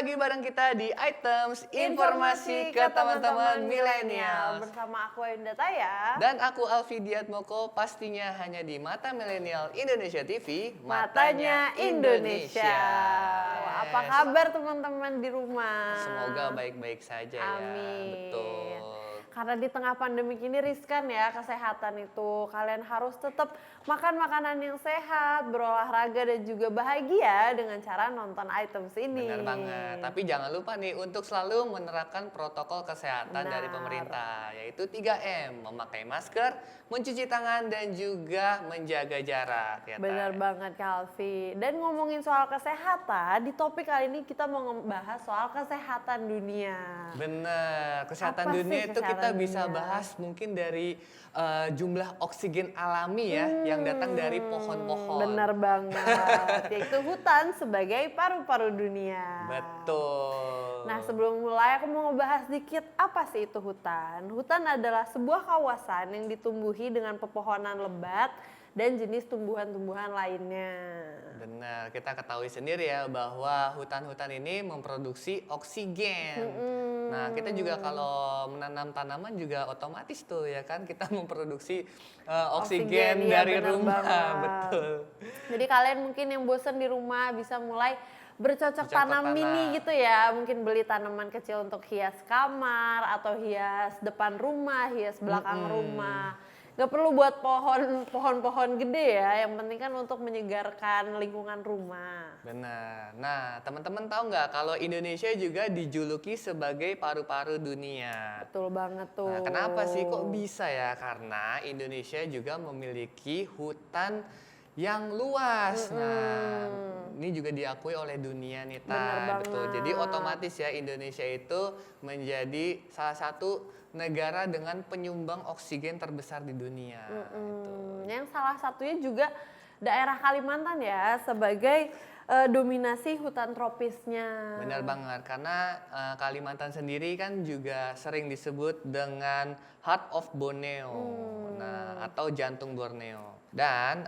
lagi bareng kita di Items Informasi ke teman-teman milenial. Bersama aku Ayunda Taya. Dan aku Alfi Diatmoko, pastinya hanya di Mata Milenial Indonesia TV, Matanya Indonesia. Wah, apa Yes. kabar teman-teman di rumah? Semoga baik-baik saja ya. Amin. Betul. Karena di tengah pandemi ini riskan ya kesehatan itu. Kalian harus tetap makan makanan yang sehat, berolahraga dan juga bahagia dengan cara nonton Items ini. Benar banget. Tapi jangan lupa nih untuk selalu menerapkan protokol kesehatan dari pemerintah, yaitu 3M, memakai masker, mencuci tangan dan juga menjaga jarak. Ya, Benar banget Kak Alfi. Dan ngomongin soal kesehatan, di topik kali ini kita mau membahas soal kesehatan dunia. Bener, kesehatan Apa sih dunia itu kita kesehatan bisa dunia? bahas mungkin dari jumlah oksigen alami ya yang datang dari pohon-pohon. Benar banget, yaitu hutan sebagai paru-paru dunia. Betul. Nah sebelum mulai aku mau ngebahas dikit apa sih itu hutan. Hutan adalah sebuah kawasan yang ditumbuhi dengan pepohonan lebat dan jenis tumbuhan-tumbuhan lainnya. Benar, kita ketahui sendiri ya bahwa hutan-hutan ini memproduksi oksigen. Nah, kita juga kalau menanam tanaman juga otomatis tuh ya kan kita memproduksi oksigen iya, dari benar rumah. banget. Betul. Jadi kalian mungkin yang bosen di rumah bisa mulai bercocok tanam tanam. mini gitu ya. Mungkin beli tanaman kecil untuk hias kamar atau hias depan rumah, hias belakang rumah. Gak perlu buat pohon-pohon gede ya, yang penting kan untuk menyegarkan lingkungan rumah. Benar. Nah, teman-teman tahu nggak kalau Indonesia juga dijuluki sebagai paru-paru dunia? Betul banget tuh. Nah, kenapa sih kok bisa ya? Karena Indonesia juga memiliki hutan yang luas. Nah, ini juga diakui oleh dunia nih, Bener Ta. Betul. Jadi banget. otomatis ya Indonesia itu menjadi salah satu negara dengan penyumbang oksigen terbesar di dunia. Yang salah satunya juga daerah Kalimantan ya, sebagai dominasi hutan tropisnya. Benar banget, karena Kalimantan sendiri kan juga sering disebut dengan Heart of Borneo, nah atau jantung Borneo. Dan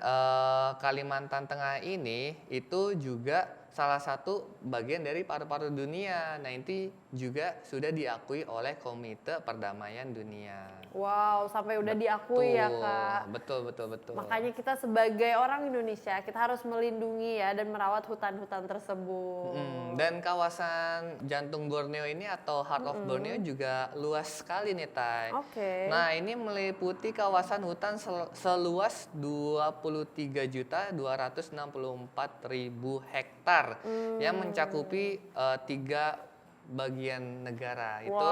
Kalimantan Tengah ini itu juga salah satu bagian dari paru-paru dunia. Nah, ini juga sudah diakui oleh Komite Perdamaian Dunia. Wow, sampai udah diakui ya Kak. Betul. Makanya kita sebagai orang Indonesia, kita harus melindungi ya dan merawat hutan-hutan tersebut. Dan kawasan jantung Borneo ini atau Heart of Borneo juga luas sekali nih, Tai. Oke. Nah, ini meliputi kawasan hutan seluas 23.264.000 hektar yang mencakupi 3 bagian negara. Itu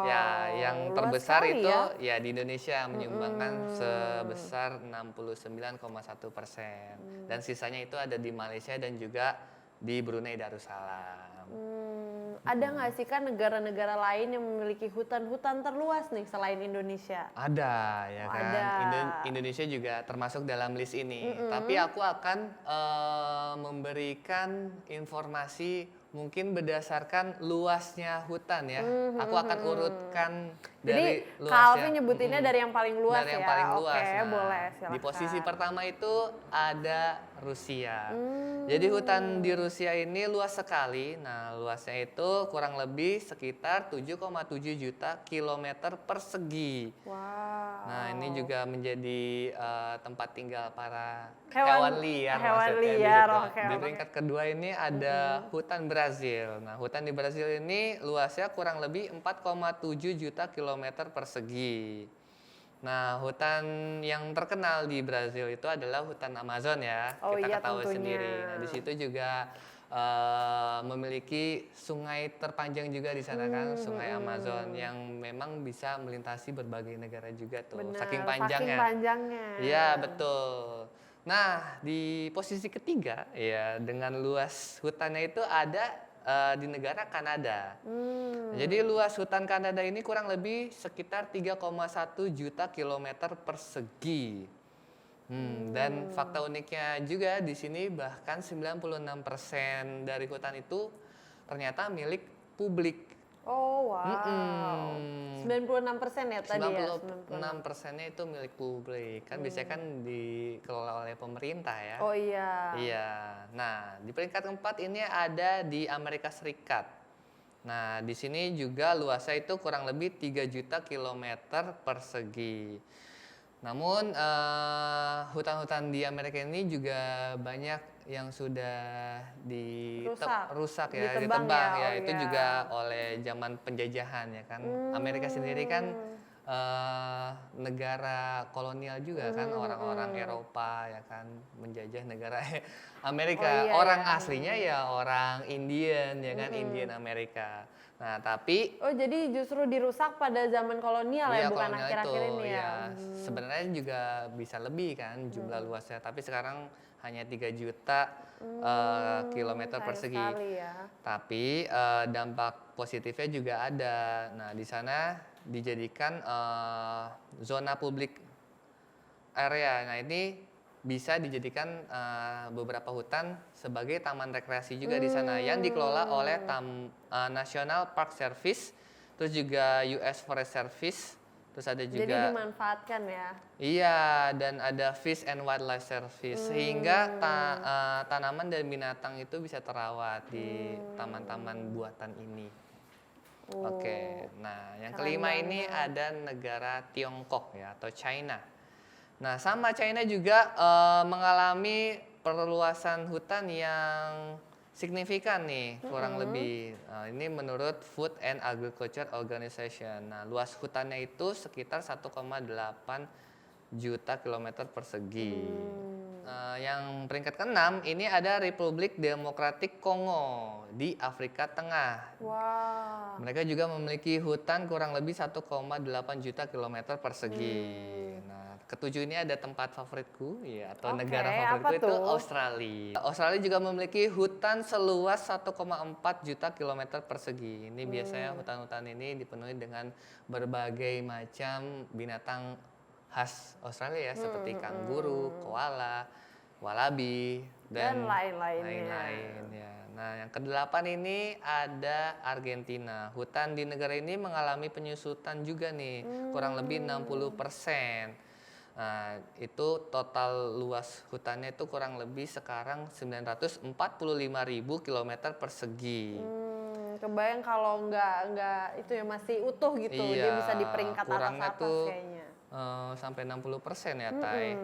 ya yang luas terbesar sekali itu ya. ya di Indonesia menyumbangkan sebesar 69,1%. Dan sisanya itu ada di Malaysia dan juga di Brunei Darussalam. Ada nggak sih kan negara-negara lain yang memiliki hutan-hutan terluas nih selain Indonesia? Ada ya kan. Ada. Indonesia juga termasuk dalam list ini. Tapi aku akan memberikan informasi mungkin berdasarkan luasnya hutan ya. Aku akan urutkan dari Jadi luasnya. Kak Alfi nyebutinnya dari yang paling luas Dari ya? yang paling luas. Oke, Nah, boleh silakan. di posisi pertama itu ada Rusia. Jadi hutan di Rusia ini luas sekali. Nah, luasnya itu kurang lebih sekitar 7,7 juta kilometer persegi. Wow. Nah, ini juga menjadi tempat tinggal para Hewan hewan liar liar, maksudnya di oke, situ. Di oke. peringkat kedua ini ada hutan Brazil. Nah, hutan di Brazil ini luasnya kurang lebih 4,7 juta kilometer persegi. Nah, hutan yang terkenal di Brazil itu adalah hutan Amazon ya. Oh Kita iya, ketahui tentunya. sendiri. Nah, di situ juga memiliki sungai terpanjang juga di sana kan, Sungai Amazon yang memang bisa melintasi berbagai negara juga tuh. Benar, Saking saking panjangnya. panjangnya. Iya, betul. Nah, di posisi ketiga ya dengan luas hutannya itu ada di negara Kanada. Jadi luas hutan Kanada ini kurang lebih sekitar 3,1 juta kilometer persegi. Dan fakta uniknya juga di sini bahkan 96% dari hutan itu ternyata milik publik. Oh wow. 96% ya tadi ya? 96%-nya itu milik publik. Kan biasanya kan dikelola oleh pemerintah ya. Oh iya. Iya. Nah, di peringkat keempat ini ada di Amerika Serikat. Nah, di sini juga luasnya itu kurang lebih 3 juta kilometer persegi. Namun hutan-hutan di Amerika ini juga banyak yang sudah rusak ya, ditebang ya, ditebang ya. oh Itu ya. juga oleh zaman penjajahan ya kan. Amerika sendiri kan negara kolonial juga kan, orang-orang Eropa ya kan menjajah negara Oh Amerika. iya Orang ya. aslinya ya orang Indian ya kan, Indian Amerika. Nah, tapi Oh jadi justru dirusak pada zaman kolonial ya, iya, bukan kolonial itu akhir-akhir ini ya? ya sebenarnya juga bisa lebih kan jumlah luasnya, tapi sekarang hanya 3 juta kilometer Sayang persegi. sekali ya. Tapi dampak positifnya juga ada. Nah, di sana dijadikan zona publik area. Nah, ini bisa dijadikan beberapa hutan sebagai taman rekreasi juga di sana yang dikelola oleh National Park Service, terus juga US Forest Service, terus ada juga Jadi dimanfaatkan ya. iya, dan ada Fish and Wildlife Service sehingga tanaman dan binatang itu bisa terawat di taman-taman buatan ini. Oke, nah yang keren kelima ini ada negara Tiongkok ya atau China. Nah, sama China juga mengalami perluasan hutan yang signifikan nih, kurang lebih. Ini menurut Food and Agriculture Organization. Nah, luas hutannya itu sekitar 1,8 juta kilometer persegi. Yang peringkat ke-6 ini ada Republik Demokratik Kongo di Afrika Tengah. Wah. Mereka juga memiliki hutan kurang lebih 1,8 juta kilometer persegi. Nah, ketujuh ini ada tempat favoritku ya, atau Oke, negara apa favoritku itu tuh? Australia. Australia juga memiliki hutan seluas 1,4 juta kilometer persegi. Ini biasanya hutan-hutan ini dipenuhi dengan berbagai macam binatang khas Australia ya, seperti kanguru, koala, wallaby, Dan dan lain-lainnya. lain-lain ya. Nah, yang kedelapan ini ada Argentina. Hutan di negara ini mengalami penyusutan juga nih, kurang lebih 60%. Nah, itu total luas hutannya itu kurang lebih sekarang 945.000 kilometer persegi. Kebayang kalau nggak itu ya masih utuh gitu, dia Iya, bisa di peringkat kurangnya atas-atas tuh kayaknya. sampai 60% ya, Tai.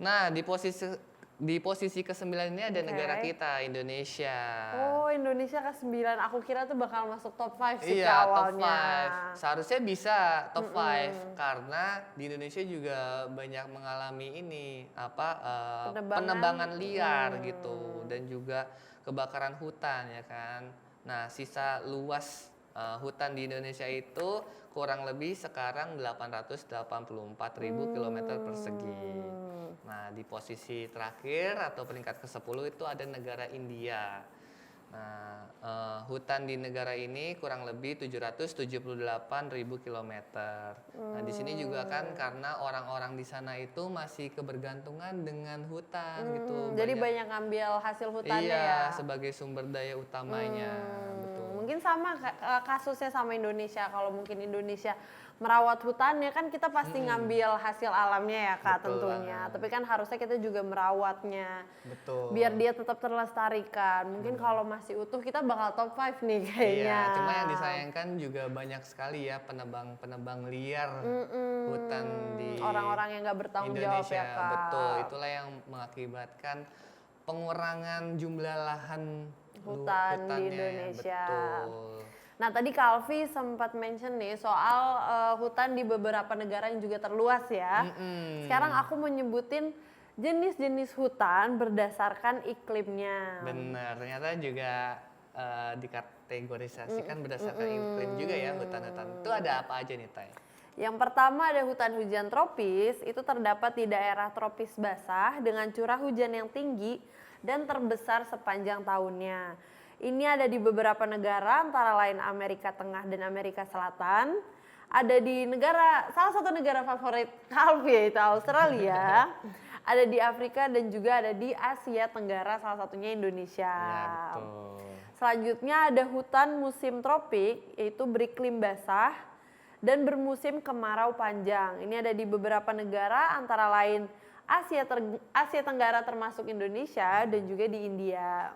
Nah, di posisi ke-9 ini ada negara Oke. kita, Indonesia. Oh, Indonesia ke-9. Aku kira tuh bakal masuk top 5 sih ke Iya, top awalnya. 5. Seharusnya bisa top 5 karena di Indonesia juga banyak mengalami ini penebangan liar gitu, dan juga kebakaran hutan ya kan. Nah, sisa luas hutan di Indonesia itu kurang lebih sekarang 884.000 kilometer persegi. Nah, di posisi terakhir atau peringkat ke-10 itu ada negara India. Nah, hutan di negara ini kurang lebih 778.000 kilometer. Nah, di sini juga kan karena orang-orang di sana itu masih kebergantungan dengan hutan gitu. Jadi banyak ngambil hasil hutannya iya, ya. sebagai sumber daya utamanya, betul. Mungkin sama kasusnya sama Indonesia. Kalau mungkin Indonesia merawat hutannya kan kita pasti ngambil hasil alamnya ya Kak, Betul tentunya. banget. Tapi kan harusnya kita juga merawatnya. Betul. Biar dia tetap terlestarikan. Mungkin kalau masih utuh kita bakal top 5 nih kayaknya. Iya, cuma yang disayangkan juga banyak sekali ya penebang liar hutan di Orang-orang yang nggak bertanggung jawab Indonesia. ya Kak. Betul, itulah yang mengakibatkan pengurangan jumlah lahan Hutan di hutannya. Indonesia. Betul. Nah tadi Kalvi sempat mention nih soal hutan di beberapa negara yang juga terluas ya. Sekarang aku mau nyebutin jenis-jenis hutan berdasarkan iklimnya. Benar, ternyata juga dikategorisasikan berdasarkan iklim juga ya hutan-hutan. Itu ada apa aja nih, Tai? Yang pertama ada hutan hujan tropis, itu terdapat di daerah tropis basah dengan curah hujan yang tinggi dan terbesar sepanjang tahunnya. Ini ada di beberapa negara antara lain Amerika Tengah dan Amerika Selatan. Ada di salah satu negara favorit Kalvi yaitu Australia. Ada di Afrika dan juga ada di Asia Tenggara, salah satunya Indonesia. Ya, betul. Selanjutnya ada hutan musim tropik, yaitu beriklim basah dan bermusim kemarau panjang. Ini ada di beberapa negara antara lain Asia Tenggara termasuk Indonesia dan juga di India.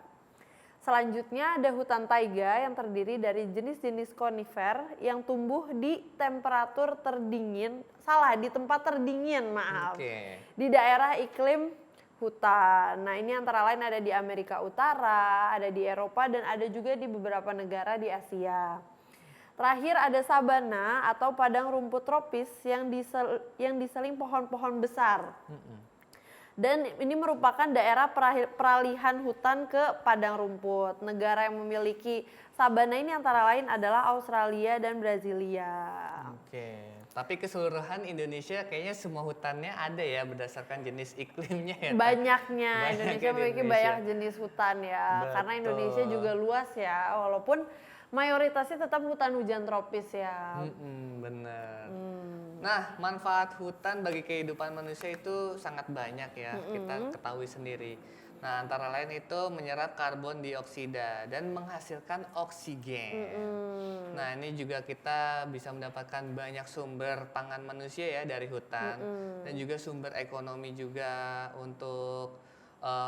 Selanjutnya ada hutan taiga yang terdiri dari jenis-jenis konifer yang tumbuh di temperatur terdingin, di tempat terdingin, maaf. Oke. Di daerah iklim hutan. Nah, ini antara lain ada di Amerika Utara, ada di Eropa, dan ada juga di beberapa negara di Asia. Terakhir ada sabana atau padang rumput tropis yang diseling pohon-pohon besar. Dan ini merupakan daerah peralihan hutan ke padang rumput. Negara yang memiliki sabana ini antara lain adalah Australia dan Brasilia. Oke, tapi keseluruhan Indonesia kayaknya semua hutannya ada ya berdasarkan jenis iklimnya ya. Banyaknya, Banyak Indonesia memiliki Indonesia. banyak jenis hutan ya. Karena Indonesia Betul. juga luas ya, walaupun mayoritasnya tetap hutan hujan tropis ya. Bener. Nah, manfaat hutan bagi kehidupan manusia itu sangat banyak ya, kita ketahui sendiri. Nah, antara lain itu menyerap karbon dioksida dan menghasilkan oksigen. Nah, ini juga kita bisa mendapatkan banyak sumber pangan manusia ya dari hutan, dan juga sumber ekonomi juga untuk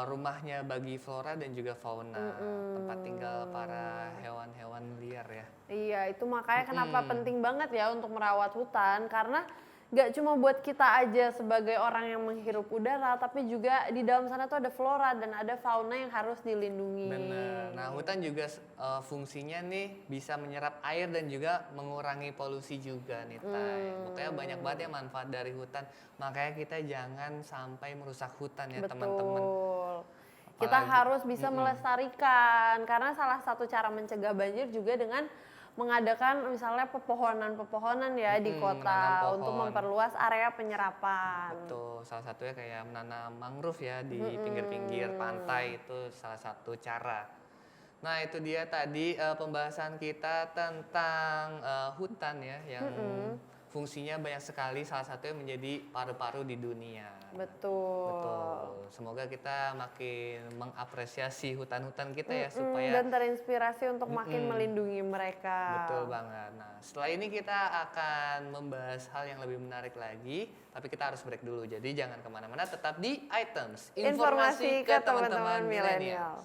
rumahnya bagi flora dan juga fauna, tempat tinggal para hewan-hewan liar ya. Iya, itu makanya kenapa penting banget ya untuk merawat hutan, karena gak cuma buat kita aja sebagai orang yang menghirup udara, tapi juga di dalam sana tuh ada flora dan ada fauna yang harus dilindungi. Benar. Nah, hutan juga fungsinya nih bisa menyerap air dan juga mengurangi polusi juga nih, Tay. Pokoknya banyak banget ya manfaat dari hutan. Makanya kita jangan sampai merusak hutan ya, teman-teman. Betul. Kita harus bisa melestarikan, karena salah satu cara mencegah banjir juga dengan mengadakan misalnya pepohonan-pepohonan ya di menanam kota pohon. untuk memperluas area penyerapan. Betul, salah satunya kayak menanam mangrove ya di pinggir-pinggir pantai, itu salah satu cara. Nah, itu dia tadi pembahasan kita tentang hutan ya, yang fungsinya banyak sekali, salah satunya menjadi paru-paru di dunia. Betul. Betul. Semoga kita makin mengapresiasi hutan-hutan kita ya, supaya Dan terinspirasi untuk makin melindungi mereka. betul banget. Nah, setelah ini kita akan membahas hal yang lebih menarik lagi, tapi kita harus break dulu. Jadi jangan kemana-mana, tetap di Items, Informasi ke teman-teman milenial.